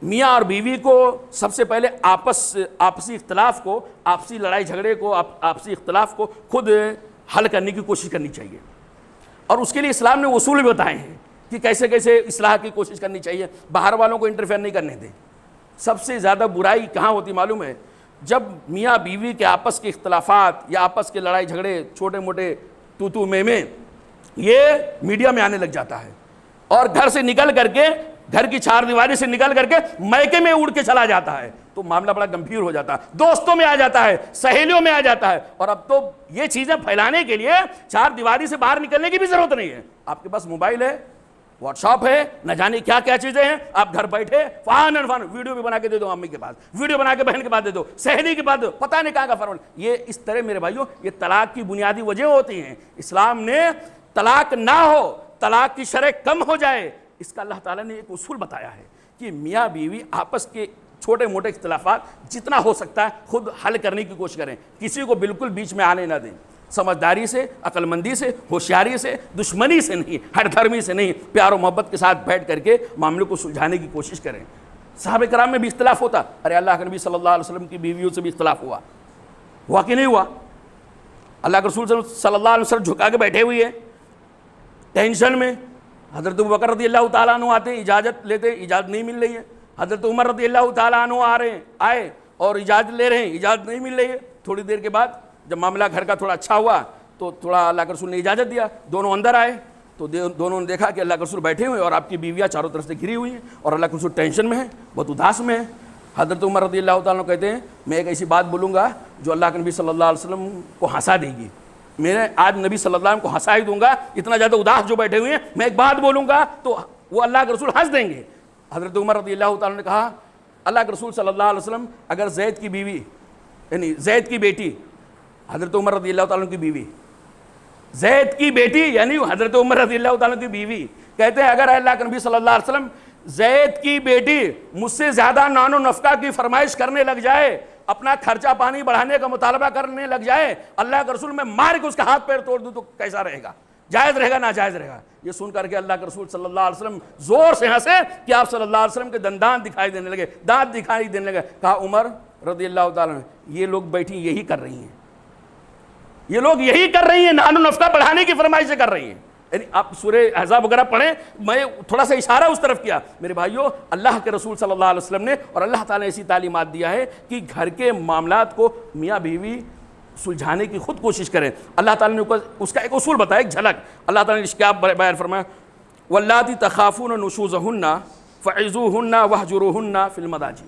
میاں اور بیوی کو سب سے پہلے آپسی اختلاف کو، آپسی لڑائی جھگڑے کو، آپسی اختلاف کو خود حل کرنے کی کوشش کرنی چاہیے. اور اس کے لیے اسلام نے اصول بھی بتائے ہیں کہ کیسے کیسے اصلاح کی کوشش کرنی چاہیے. باہر والوں کو انٹرفیئر نہیں کرنے دیں. سب سے زیادہ برائی کہاں ہوتی معلوم ہے؟ جب میاں بیوی کے آپس کے اختلافات یا آپس کے لڑائی جھگڑے، چھوٹے موٹے تو میں یہ میڈیا میں آنے لگ جاتا ہے، اور گھر سے نکل کر کے، گھر کی چار دیواری سے نکل کر کے میکے میں اڑ کے چلا جاتا ہے. تو معاملہ بڑا گمبھیر ہو جاتا ہے، دوستوں میں آ جاتا ہے، سہیلیوں میں آ جاتا ہے. اور اب تو یہ چیزیں پھیلانے کے لیے چار دیواری سے باہر نکلنے کی بھی ضرورت نہیں ہے. آپ کے پاس موبائل ہے، واٹس ایپ ہے، نہ جانے کیا کیا چیزیں ہیں. آپ گھر بیٹھے فان ویڈیو بھی بنا کے دے دو امی کے پاس، ویڈیو بنا کے بہن کے پاس دے دو، سہیلی کے پاس دو، پتہ نہیں کہاں کا فرمان. یہ اس طرح میرے بھائیوں، یہ طلاق کی بنیادی وجہ ہوتی ہیں. اسلام نے طلاق نہ ہو، طلاق کی شرح کم ہو جائے، اس کا اللہ تعالیٰ نے ایک اصول بتایا ہے کہ میاں بیوی آپس کے چھوٹے موٹے اختلافات جتنا ہو سکتا ہے خود حل کرنے کی کوشش کریں. کسی کو بالکل بیچ میں آنے نہ دیں. سمجھداری سے، عقل مندی سے، ہوشیاری سے، دشمنی سے نہیں، ہر دھرمی سے نہیں، پیار و محبت کے ساتھ بیٹھ کر کے معاملے کو سلجھانے کی کوشش کریں. صحابہ کرام میں بھی اختلاف ہوتا. ارے اللہ کے نبی صلی اللہ علیہ وسلم کی بیویوں سے بھی اختلاف ہوا کہ نہیں ہوا؟ اللہ کے رسول صلی اللہ علیہ وسلم جھکا کے بیٹھے ہوئے ہیں ٹینشن میں. حضرت ابوبکر رضی اللہ تعالیٰ عنہ آتے ہیں، اجازت لیتے، اجازت نہیں مل رہی ہے. حضرت عمر رضی اللہ تعالیٰ عنہ آئے اور اجازت لے رہے ہیں، اجازت نہیں مل رہی ہے. تھوڑی دیر کے بعد جب معاملہ گھر کا تھوڑا اچھا ہوا تو تھوڑا اللہ کے رسول نے اجازت دیا، دونوں اندر آئے تو دونوں نے دیکھا کہ اللہ کے رسول بیٹھے ہوئے اور آپ کی بیویاں چاروں طرف سے گھری ہوئی ہیں اور اللہ کے رسول ٹینشن میں ہیں، بہت اداس میں ہیں۔ حضرت عمر رضی اللہ تعالیٰ عنہ کہتے ہیں میں ایک ایسی بات بولوں گا جو اللہ کے نبی صلی اللہ علیہ وسلم کو ہنسا دے گی، میں آج نبی صلی اللہ علیہ وسلم کو ہنسا ہی دوں گا، اتنا زیادہ اداس جو بیٹھے ہوئے ہیں، میں ایک بات بولوں گا تو وہ اللہ کے رسول ہنس دیں گے۔ حضرت عمر رضی اللہ تعالیٰ نے کہا اللہ کے رسول صلی اللہ علیہ وسلم اگر زید کی بیوی یعنی زید کی بیٹی، حضرت عمر رضی اللہ تعالیٰ کی بیوی، زید کی بیٹی یعنی حضرت عمر رضی اللہ تعالیٰ کی بیوی کہتے ہیں اگر اللہ کے نبی صلی اللہ علیہ وسلم زید کی بیٹی مجھ سے زیادہ نان و نفقہ کی فرمائش کرنے لگ جائے، اپنا خرچہ پانی بڑھانے کا مطالبہ کرنے لگ جائے، اللہ کے رسول میں مار کے اس کا ہاتھ پیر توڑ دوں تو کیسا رہے گا؟ جائز رہے گا ناجائز رہے گا؟ یہ سن کر کے اللہ کے رسول صلی اللہ علیہ وسلم زور سے ہنسے کہ آپ صلی اللہ علیہ وسلم کے دندان دکھائی دینے لگے، دانت دکھائی دینے لگے۔ کہا عمر رضی اللہ تعالیٰ عنہ یہ لوگ بیٹھی یہی کر رہی ہیں، یہ لوگ یہی کر رہی ہیں، نان و نفقہ بڑھانے کی فرمائشیں کر رہی ہیں۔ یعنی آپ سورہ احزاب وغیرہ پڑھیں، میں تھوڑا سا اشارہ اس طرف کیا۔ میرے بھائیوں اللہ کے رسول صلی اللہ علیہ وسلم نے اور اللہ تعالیٰ نے ایسی تعلیمات دیا ہے کہ گھر کے معاملات کو میاں بیوی سلجھانے کی خود کوشش کریں۔ اللہ تعالیٰ نے اس کا ایک اصول بتایا، ایک جھلک اللہ تعالیٰ نے کیا بیان فرمایا، واللاتی تخافون نشوزہن فعظوہن واہجروہن فی المضاجع۔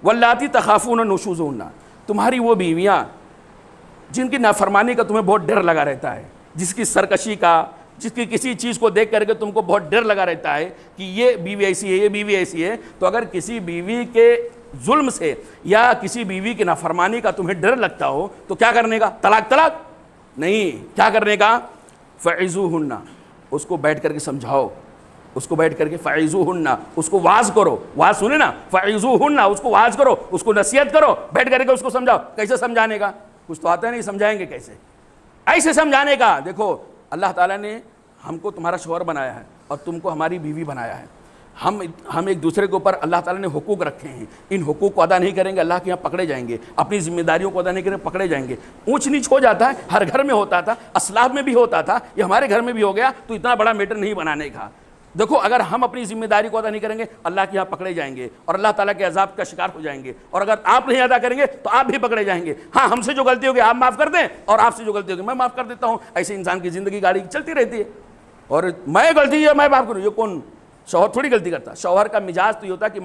واللاتی تخافون نشوزہن، تمہاری وہ بیویاں جن کی نافرمانی کا تمہیں بہت ڈر لگا رہتا ہے، جس کی سرکشی کا، جس کی کسی چیز کو دیکھ کر کے تم کو بہت ڈر لگا رہتا ہے کہ یہ بیوی ایسی ہے، یہ بیوی ایسی ہے، تو اگر کسی بیوی کے ظلم سے یا کسی بیوی کی نافرمانی کا تمہیں ڈر لگتا ہو تو کیا کرنے کا؟ طلاق نہیں، کیا کرنے کا؟ فعظوہن، اس کو بیٹھ کر کے سمجھاؤ، اس کو بیٹھ کر کے فعظوہن، اس کو واعظ کرو، واعظ سنے نا، فعظوہن، اس کو واعظ کرو، اس کو نصیحت کرو، بیٹھ کر کے اس کو سمجھاؤ۔ کیسے سمجھانے کا؟ کچھ تو آتا نہیں، سمجھائیں گے کیسے؟ ایسے سمجھانے کا، دیکھو اللہ تعالیٰ نے ہم کو تمہارا شوہر بنایا ہے اور تم کو ہماری بیوی بنایا ہے، ہم ایک دوسرے کے اوپر اللہ تعالیٰ نے حقوق رکھے ہیں، ان حقوق کو ادا نہیں کریں گے اللہ کے یہاں پکڑے جائیں گے، اپنی ذمہ داریوں کو ادا نہیں کریں پکڑے جائیں گے۔ اونچ نیچ ہو جاتا ہے، ہر گھر میں ہوتا تھا، اسلاف میں بھی ہوتا تھا، یہ ہمارے گھر میں بھی ہو گیا، تو اتنا بڑا میٹر نہیں بنانے کا۔ دیکھو اگر ہم اپنی ذمہ داری کو ادا نہیں کریں گے اللہ کے یہاں پکڑے جائیں گے اور اللہ تعالیٰ کے عذاب کا شکار ہو جائیں گے، اور اگر آپ نہیں ادا کریں گے تو آپ بھی پکڑے جائیں گے۔ ہاں ہم سے جو غلطی ہوگی آپ معاف کر دیں اور آپ سے جو غلطی ہوگی میں معاف کر دیتا ہوں، ایسے انسان کی زندگی گاڑی چلتی رہتی ہے۔ اور میں غلطی ہے میں معاف کروں، یہ کون؟ شوہر تھوڑی غلطی کرتا، شوہر کا مزاج تو یہ ہوتا ہے کہ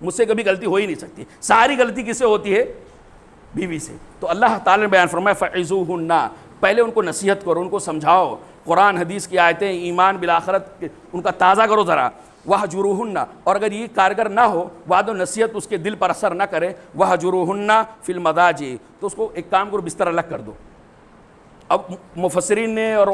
مجھ سے کبھی غلطی ہو ہی نہیں سکتی، ساری غلطی کس سے ہوتی ہے؟ بیوی سے۔ تو اللہ تعالیٰ نے بیان فرمایا فعظوہن، پہلے ان کو نصیحت کرو، ان کو سمجھاؤ، قرآن حدیث کی آیتیں، ایمان بالآخرت ان کا تازہ کرو ذرا۔ وہجروہن، اور اگر یہ کارگر نہ ہو، وعد و نصیحت اس کے دل پر اثر نہ کرے، وہجروہن فی المضاجع، تو اس کو ایک کام کرو بستر الگ کر دو۔ اب مفسرین نے اور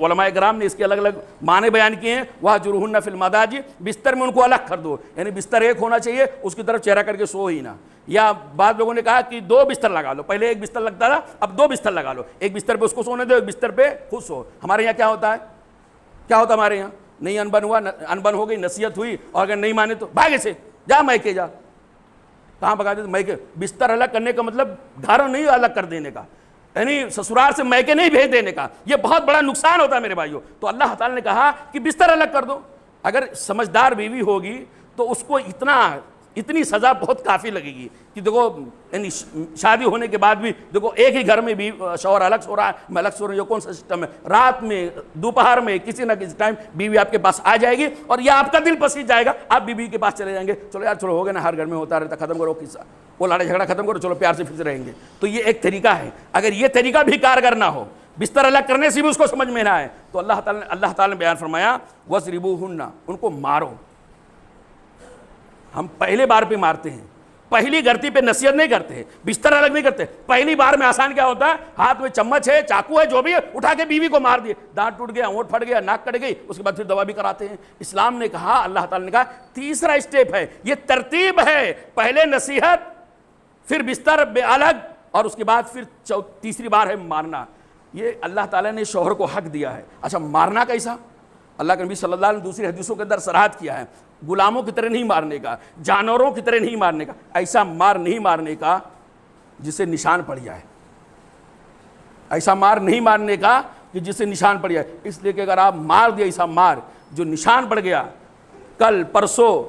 علماء کرام نے اس کے الگ الگ معنی بیان کیے ہیں۔ وہجروہن فی المضاجع، بستر میں ان کو الگ کر دو، یعنی بستر ایک ہونا چاہیے، اس کی طرف چہرہ کر کے سو ہی نہ۔ یا بعض لوگوں نے کہا کہ 2 بستر لگا لو، پہلے ایک بستر لگتا تھا اب 2 بستر لگا لو، ایک بستر پہ اس کو سونے دو، ایک بستر پہ خود سو۔ ہمارے یہاں کیا ہوتا ہے؟ کیا ہوتا ہمارے یہاں؟ نہیں انبن ہوا، انبن ہو گئی، نصیحت ہوئی، اور اگر نہیں مانے تو بھاگے سے جا میکے جا۔ کہاں بھگا دے؟ میکے۔ بستر الگ کرنے کا مطلب گھر نہیں الگ کر دینے کا، یعنی سسرال سے میکے نہیں بھیج دینے کا، یہ بہت بڑا نقصان ہوتا ہے میرے بھائیوں۔ تو اللہ تعالیٰ نے کہا کہ بستر الگ کر دو۔ اگر سمجھدار بیوی ہوگی تو اس کو اتنی سزا بہت کافی لگے گی کہ دیکھو، یعنی شادی ہونے کے بعد بھی دیکھو ایک ہی گھر میں بھی شوہر الگ سو رہا ہے، میں الگ سو رہا ہوں، یہ کون سا سسٹم ہے؟ رات میں، دوپہر میں، کسی نہ کسی ٹائم بیوی آپ کے پاس آ جائے گی اور یہ آپ کا دل پسیج جائے گا، آپ بیوی کے پاس چلے جائیں گے، چلو یار چلو ہو گیا نا، ہر گھر میں ہوتا رہتا، ختم کرو قصہ، وہ لڑائی جھگڑا ختم کرو، چلو پیار سے پھر سے رہیں گے۔ تو یہ ایک طریقہ ہے، اگر یہ طریقہ بھی کارگر نہ ہو، بستر الگ کرنے سے بھی اس کو سمجھ میں نہ آئے، تو اللہ تعالیٰ نے بیان فرمایا وَاضْرِبُوهُنَّ، ان کو مارو۔ ہم پہلے بار پہ مارتے ہیں، پہلی غلطی پہ نصیحت نہیں کرتے ہیں، بستر الگ نہیں کرتے، پہلی بار میں آسان کیا ہوتا ہے؟ ہاتھ میں چمچ ہے، چاقو ہے، جو بھی ہے، اٹھا کے بیوی کو مار دیے، دانت ٹوٹ گیا، ہونٹ پھٹ گیا، ناک کٹ گئی، اس کے بعد پھر دوا بھی کراتے ہیں۔ اسلام نے کہا، اللہ تعالیٰ نے کہا تیسرا اسٹیپ ہے، یہ ترتیب ہے، پہلے نصیحت، پھر بستر بے الگ، اور اس کے بعد پھر تیسری بار ہے مارنا۔ یہ اللہ تعالیٰ نے شوہر کو حق دیا ہے۔ اچھا مارنا کیسا؟ اللہ کے نبی صلی اللہ علیہ وسلم دوسری حدیثوں کے اندر صراحت کیا ہے، غلاموں کی طرح نہیں مارنے کا، جانوروں کی طرح نہیں مارنے کا، ایسا مار نہیں مارنے کا جسے نشان پڑ جائے، ایسا مار نہیں مارنے کا کہ جسے نشان پڑ جائے۔ اس لیے کہ اگر آپ مار دیا ایسا مار جو نشان پڑ گیا، کل پرسوں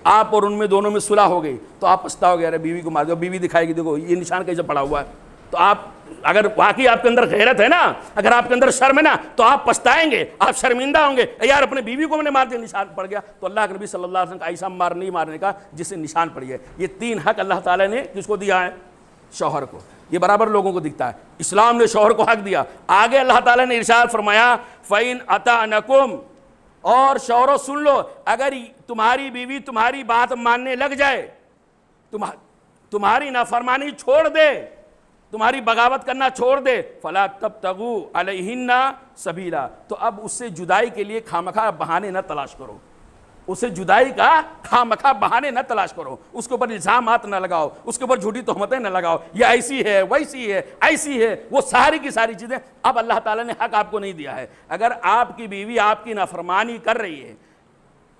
آپ اور ان میں دونوں میں صلح ہو گئی تو آپ پچھتاؤ گے، ارے بیوی کو مار دو، بیوی دکھائے گی دیکھو یہ نشان کیسے پڑا ہوا ہے، تو آپ اگر واقعی آپ کے اندر غیرت ہے نا، اگر آپ کے اندر شرم ہے نا، تو آپ پچھتائیں گے، آپ شرمندہ ہوں گے، یار اپنے بیوی کو میں نے مار دیا، نشان پڑ گیا۔ تو اللہ کے نبی صلی اللہ علیہ وسلم کا ایسا مار نہیں مارنے کا جس سے نشان پڑ گیا۔ یہ 3 حق اللہ تعالیٰ نے کس کو دیا ہے؟ شوہر کو۔ یہ برابر لوگوں کو دکھتا ہے، اسلام نے شوہر کو حق دیا۔ آگے اللہ تعالیٰ نے ارشاد فرمایا فَإِنْ أَطَعْنَكُمْ، اور شوہروں سن لو، اگر تمہاری بیوی تمہاری بات ماننے لگ جائے، تمہاری نافرمانی چھوڑ دے، تمہاری بغاوت کرنا چھوڑ دے، فَلَا تَبْتَغُوا عَلَيْهِنَّ سَبِيلًا، تو اب اس سے جدائی کے لیے خامخواہ بہانے نہ تلاش کرو، اسے جدائی کا خامخواہ بہانے نہ تلاش کرو، اس کے اوپر الزامات نہ لگاؤ، اس کے اوپر جھوٹی تہمتیں نہ لگاؤ، یہ ایسی ہے ویسی ہے ایسی ہے، وہ ساری کی ساری چیزیں اب اللہ تعالیٰ نے حق آپ کو نہیں دیا ہے۔ اگر آپ کی بیوی آپ کی نافرمانی کر رہی ہے،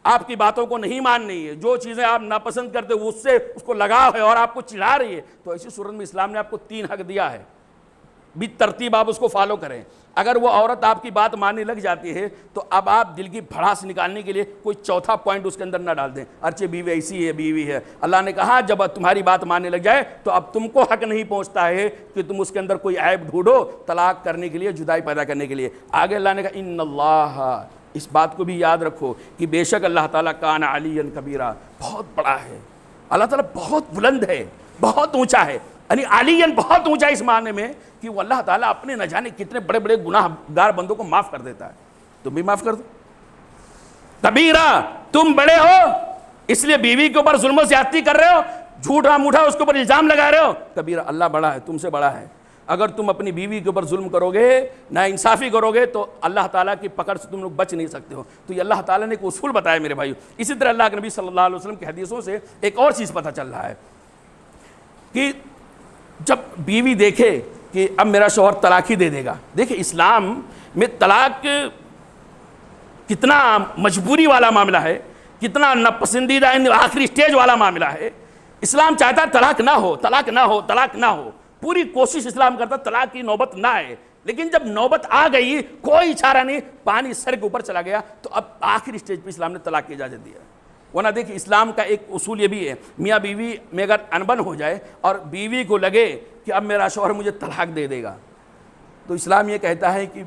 آپ کی باتوں کو نہیں مان رہی ہے، جو چیزیں آپ ناپسند کرتے ہو اس سے اس کو لگاؤ ہے اور آپ کو چڑھا رہی ہے، تو ایسی صورت میں اسلام نے آپ کو 3 حق دیا ہے، بھی ترتیب آپ اس کو فالو کریں۔ اگر وہ عورت آپ کی بات ماننے لگ جاتی ہے تو اب آپ دل کی بھڑاس نکالنے کے لیے کوئی چوتھا پوائنٹ اس کے اندر نہ ڈال دیں، اچھے بیوی ایسی ہے بیوی ہے۔ اللہ نے کہا جب تمہاری بات ماننے لگ جائے تو اب تم کو حق نہیں پہنچتا ہے کہ تم اس کے اندر کوئی عیب ڈھونڈو طلاق کرنے کے لیے، جدائی پیدا کرنے کے لیے۔ آگے اللہ نے کہا ان اللہ، اس بات کو بھی یاد رکھو کہ بے شک اللہ تعالیٰ کان علی کبیرہ، بہت بڑا ہے، اللہ تعالیٰ بہت بلند ہے، بہت اونچا ہے، یعنی علیاً بہت اونچا اس معنی میں کہ وہ اللہ تعالیٰ اپنے نہ جانے کتنے بڑے بڑے گناہ گار بندوں کو معاف کر دیتا ہے۔ تم بھی معاف کر دو۔ کبیرہ، تم بڑے ہو اس لیے بیوی کے اوپر ظلم و زیادتی کر رہے ہو، جھوٹا موٹا اس کے اوپر الزام لگا رہے ہو، کبیرہ، اللہ بڑا ہے، تم سے بڑا ہے۔ اگر تم اپنی بیوی کے اوپر ظلم کرو گے، ناانصافی کرو گے، تو اللہ تعالیٰ کی پکڑ سے تم لوگ بچ نہیں سکتے ہو۔ تو یہ اللہ تعالیٰ نے ایک اصول بتایا میرے بھائیو۔ اسی طرح اللہ کے نبی صلی اللہ علیہ وسلم کی حدیثوں سے ایک اور چیز پتہ چل رہا ہے کہ جب بیوی دیکھے کہ اب میرا شوہر طلاق ہی دے دے گا، دیکھیں اسلام میں طلاق کتنا مجبوری والا معاملہ ہے، کتنا ناپسندیدہ آخری سٹیج والا معاملہ ہے۔ اسلام چاہتا ہے طلاق نہ ہو، طلاق نہ ہو، طلاق نہ ہو، پوری کوشش اسلام کرتا طلاق کی نوبت نہ آئے، لیکن جب نوبت آ گئی کوئی چارہ نہیں، پانی سر کے اوپر چلا گیا، تو اب آخری سٹیج پہ اسلام نے طلاق کی اجازت دیا۔ ورنہ دیکھیں اسلام کا ایک اصول یہ بھی ہے، میاں بیوی میں اگر انبن ہو جائے اور بیوی کو لگے کہ اب میرا شوہر مجھے طلاق دے دے گا، تو اسلام یہ کہتا ہے کہ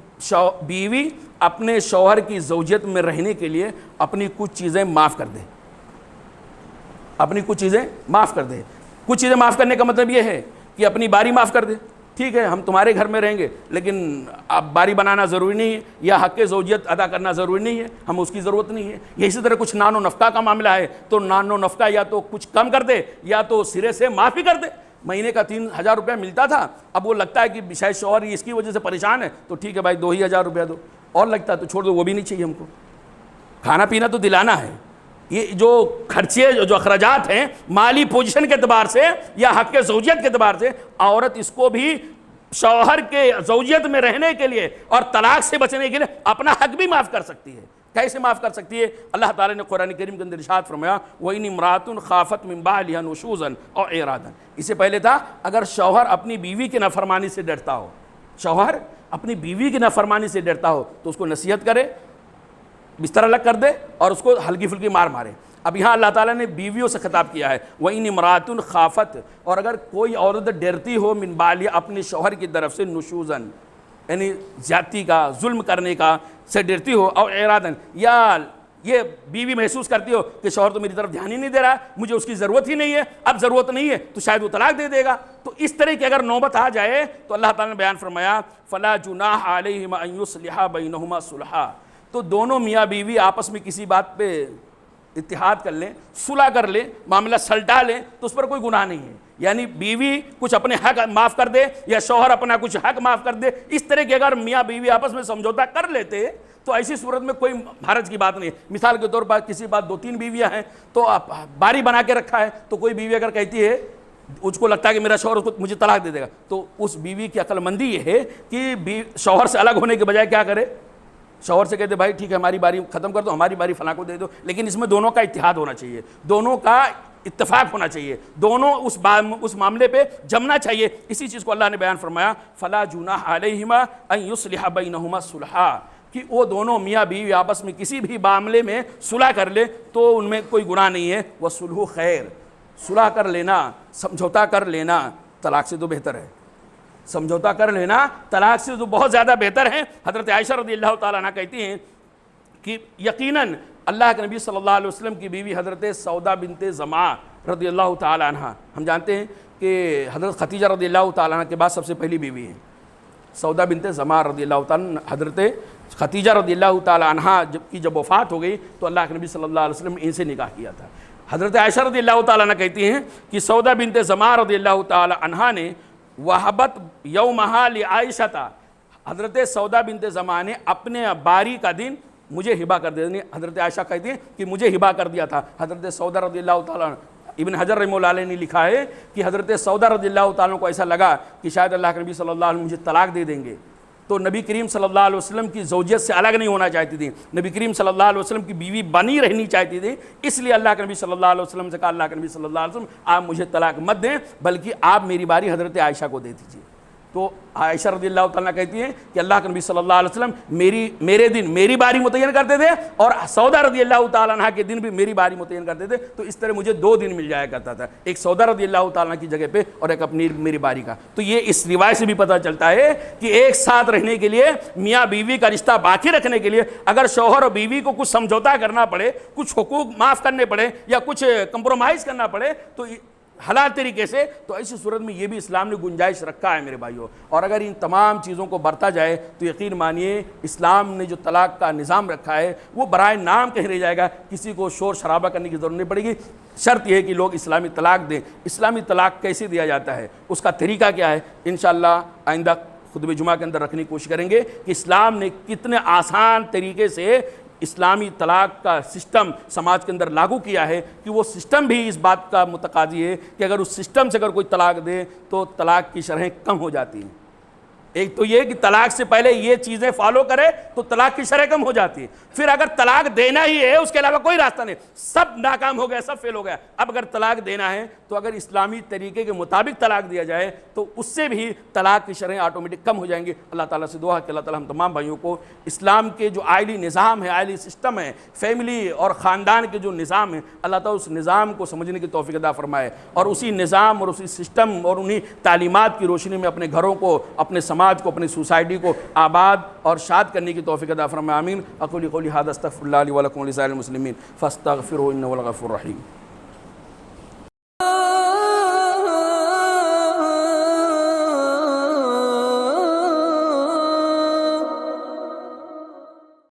بیوی اپنے شوہر کی زوجیت میں رہنے کے لیے اپنی کچھ چیزیں معاف کر دے، اپنی کچھ چیزیں معاف کر دے۔ کچھ چیزیں معاف کرنے کا مطلب یہ ہے کہ اپنی باری معاف کر دے، ٹھیک ہے ہم تمہارے گھر میں رہیں گے لیکن اب باری بنانا ضروری نہیں ہے، یا حق زوجیت ادا کرنا ضروری نہیں ہے، ہم اس کی ضرورت نہیں ہے۔ یہ اسی طرح کچھ نان و نفقہ کا معاملہ ہے تو نان و نفقہ یا تو کچھ کم کر دے یا تو سرے سے معافی کر دے۔ مہینے کا 3000 روپیہ ملتا تھا، اب وہ لگتا ہے کہ شاید شوہر اس کی وجہ سے پریشان ہے تو ٹھیک ہے بھائی 2000 روپیہ دو، اور لگتا ہے تو چھوڑ دو، وہ بھی نہیں چاہیے ہم کو۔ کھانا پینا تو دلانا ہے، یہ جو خرچے جو اخراجات ہیں مالی پوزیشن کے اعتبار سے یا حق زوجیت کے اعتبار سے، عورت اس کو بھی شوہر کے زوجیت میں رہنے کے لیے اور طلاق سے بچنے کے لیے اپنا حق بھی معاف کر سکتی ہے۔ کیسے معاف کر سکتی ہے؟ اللہ تعالیٰ نے قرآن کریم کے اندر ارشاد فرمایا وَإِنِ امْرَأَةٌ خَافَتْ مِنْ بَعْلِهَا نُشُوزًا أَوْ إِعْرَاضًا۔ اس سے پہلے تھا اگر شوہر اپنی بیوی کی نافرمانی سے ڈرتا ہو، شوہر اپنی بیوی کی نافرمانی سے ڈرتا ہو تو اس کو نصیحت کرے، بستر الگ کر دے اور اس کو ہلکی پھلکی مار مارے۔ اب یہاں اللہ تعالیٰ نے بیویوں سے خطاب کیا ہے وَإِنِ امْرَأَةٌ خَافَتْ، اور اگر کوئی عورت ڈرتی ہو من بعلها اپنے شوہر کی طرف سے نشوزاً، یعنی زیادتی کا، ظلم کرنے کا سے ڈرتی ہو، اور اعراضاً، یا یہ بیوی محسوس کرتی ہو کہ شوہر تو میری طرف دھیان ہی نہیں دے رہا، مجھے اس کی ضرورت ہی نہیں ہے، اب ضرورت نہیں ہے تو شاید وہ طلاق دے دے گا، تو اس طرح کی اگر نوبت آ جائے تو اللہ تعالیٰ نے بیان فرمایا فَلَا جُنَاحَ عَلَيْهِمَا أَن يُصْلِحَا بَيْنَهُمَا صُلْحًا، تو دونوں میاں بیوی آپس میں کسی بات پہ اتحاد کر لیں، صلح کر لیں، معاملہ سلٹا لیں تو اس پر کوئی گناہ نہیں ہے۔ یعنی بیوی کچھ اپنے حق معاف کر دے یا شوہر اپنا کچھ حق معاف کر دے، اس طرح کے اگر میاں بیوی آپس میں سمجھوتا کر لیتے تو ایسی صورت میں کوئی حرج کی بات نہیں ہے۔ مثال کے طور پر کسی بات 2-3 بیویاں ہیں تو باری بنا کے رکھا ہے، تو کوئی بیوی اگر کہتی ہے اس کو لگتا ہے کہ میرا شوہر مجھے طلاق دے دے گا، تو اس بیوی کی عقل مندی یہ ہے کہ شوہر سے الگ ہونے کے بجائے کیا کرے، شوہر سے کہتے بھائی ٹھیک ہے ہماری باری ختم کر دو، ہماری باری فلاں کو دے دو، لیکن اس میں دونوں کا اتحاد ہونا چاہیے، دونوں کا اتفاق ہونا چاہیے، دونوں اس معاملے پہ جمنا چاہیے۔ اسی چیز کو اللہ نے بیان فرمایا فَلَا جُنَاحَ عَلَيْهِمَا أَن يُصْلِحَ بَيْنَهُمَا صُلْحًا، کہ وہ دونوں میاں بیوی آپس میں کسی بھی معاملے میں صلح کر لے تو ان میں کوئی گناہ نہیں ہے۔ وَصُلْحُ خیر، صلح کر لینا، سمجھوتا کر لینا طلاق سے تو بہتر ہے۔ سمجھوتا کر لینا طلاق سے تو بہت زیادہ بہتر ہے۔ حضرت عائشہ رضی اللہ تعالیٰ عنہ کہتی ہیں کہ یقیناً اللہ کے نبی صلی اللہ علیہ وسلم کی بیوی حضرت سودا بنت زمعہ رضی اللہ تعالیٰ عنہ، ہم جانتے ہیں کہ حضرت خدیجہ رضی اللہ تعالیٰ عنہ کے بعد سب سے پہلی بیوی ہیں سودا بنت زمعہ رضی اللہ تعالیٰ عنہ۔ حضرت خدیجہ رضی اللہ تعالیٰ عنہ جب وفات ہو گئی تو اللہ کے نبی صلی اللہ علیہ وسلم نے ان سے نکاح کیا تھا۔ حضرت عائشہ رضی اللہ تعالیٰ عنہ کہتی ہیں کہ سودا بنت زمعہ رضی اللہ تعالیٰ عنہ نے وہبت یومہا لعائشہ، حضرت سودا بنت زمعہ نے اپنے باری کا دن مجھے ہبہ کر دیا۔ حضرت عائشہ کہتی ہیں کہ مجھے ہبہ کر دیا تھا حضرت سودا رضی اللہ تعالیٰ عنہ۔ ابن حجر رحمہ اللہ علیہ نے لکھا ہے کہ حضرت سودا رضی اللہ تعالیٰ عنہ کو ایسا لگا کہ شاید اللہ کے نبی صلی اللہ علیہ وسلم مجھے طلاق دے دیں گے، تو نبی کریم صلی اللہ علیہ وسلم کی زوجیت سے الگ نہیں ہونا چاہتی تھی، نبی کریم صلی اللہ علیہ وسلم کی بیوی بنی رہنی چاہتی تھی، اس لیے اللہ کے نبی صلی اللہ علیہ وسلم سے کہا اللہ کے نبی صلی اللہ علیہ وسلم آپ مجھے طلاق مت دیں بلکہ آپ میری باری حضرت عائشہ کو دے دیجیے۔ تو عائشہ رضی اللہ تعالیٰ کہتی ہیں کہ اللہ کے نبی صلی اللہ علیہ وسلم میرے دن میری باری متعین کرتے تھے اور سودا رضی اللہ تعالیٰ عنہ کے دن بھی میری باری متعین کرتے تھے، تو اس طرح مجھے 2 دن مل جایا کرتا تھا، ایک سودا رضی اللہ تعالیٰ عنہ کی جگہ پہ اور ایک اپنی میری باری کا۔ تو یہ اس روایت سے بھی پتہ چلتا ہے کہ ایک ساتھ رہنے کے لیے، میاں بیوی کا رشتہ باقی رکھنے کے لیے اگر شوہر اور بیوی کو کچھ سمجھوتا کرنا پڑے، کچھ حقوق معاف کرنے پڑے یا کچھ کمپرومائز کرنا پڑے تو حلال طریقے سے، تو ایسی صورت میں یہ بھی اسلام نے گنجائش رکھا ہے میرے بھائیوں۔ اور اگر ان تمام چیزوں کو برتا جائے تو یقین مانیے اسلام نے جو طلاق کا نظام رکھا ہے وہ برائے نام کہیں رہ جائے گا، کسی کو شور شرابہ کرنے کی ضرورت نہیں پڑے گی۔ شرط یہ ہے کہ لوگ اسلامی طلاق دیں۔ اسلامی طلاق کیسے دیا جاتا ہے، اس کا طریقہ کیا ہے، انشاءاللہ آئندہ خطبہ جمعہ کے اندر رکھنے کی کوشش کریں گے کہ اسلام نے کتنے آسان طریقے سے اسلامی طلاق کا سسٹم سماج کے اندر لاگو کیا ہے کہ وہ سسٹم بھی اس بات کا متقاضی ہے کہ اگر اس سسٹم سے اگر کوئی طلاق دے تو طلاق کی شرحیں کم ہو جاتی ہیں۔ ایک تو یہ کہ طلاق سے پہلے یہ چیزیں فالو کرے تو طلاق کی شرح کم ہو جاتی ہے، پھر اگر طلاق دینا ہی ہے اس کے علاوہ کوئی راستہ نہیں، سب ناکام ہو گیا، سب فیل ہو گیا۔ اب اگر طلاق دینا ہے تو اگر اسلامی طریقے کے مطابق طلاق دیا جائے تو اس سے بھی طلاق کی شرحیں آٹومیٹک کم ہو جائیں گی۔ اللہ تعالیٰ سے دعا ہے کہ اللہ تعالیٰ ہم تمام بھائیوں کو اسلام کے جو آئلی نظام ہے، آئلی سسٹم ہے، فیملی اور خاندان کے جو نظام ہے، اللہ تعالیٰ اس نظام کو سمجھنے کی توفیق عطا فرمائے اور اسی نظام اور اسی سسٹم اور انہی تعلیمات کی روشنی میں اپنے گھروں کو، اپنے سماج کو، اپنی سوسائٹی کو آباد اور شاد کرنے کی توفیق عطا فرمائے۔ آمین۔ اقول قولی ھذا استغفر اللہ لی ولکم ولسائر المسلمین فاستغفروہ انہ هو الغفور الرحیم۔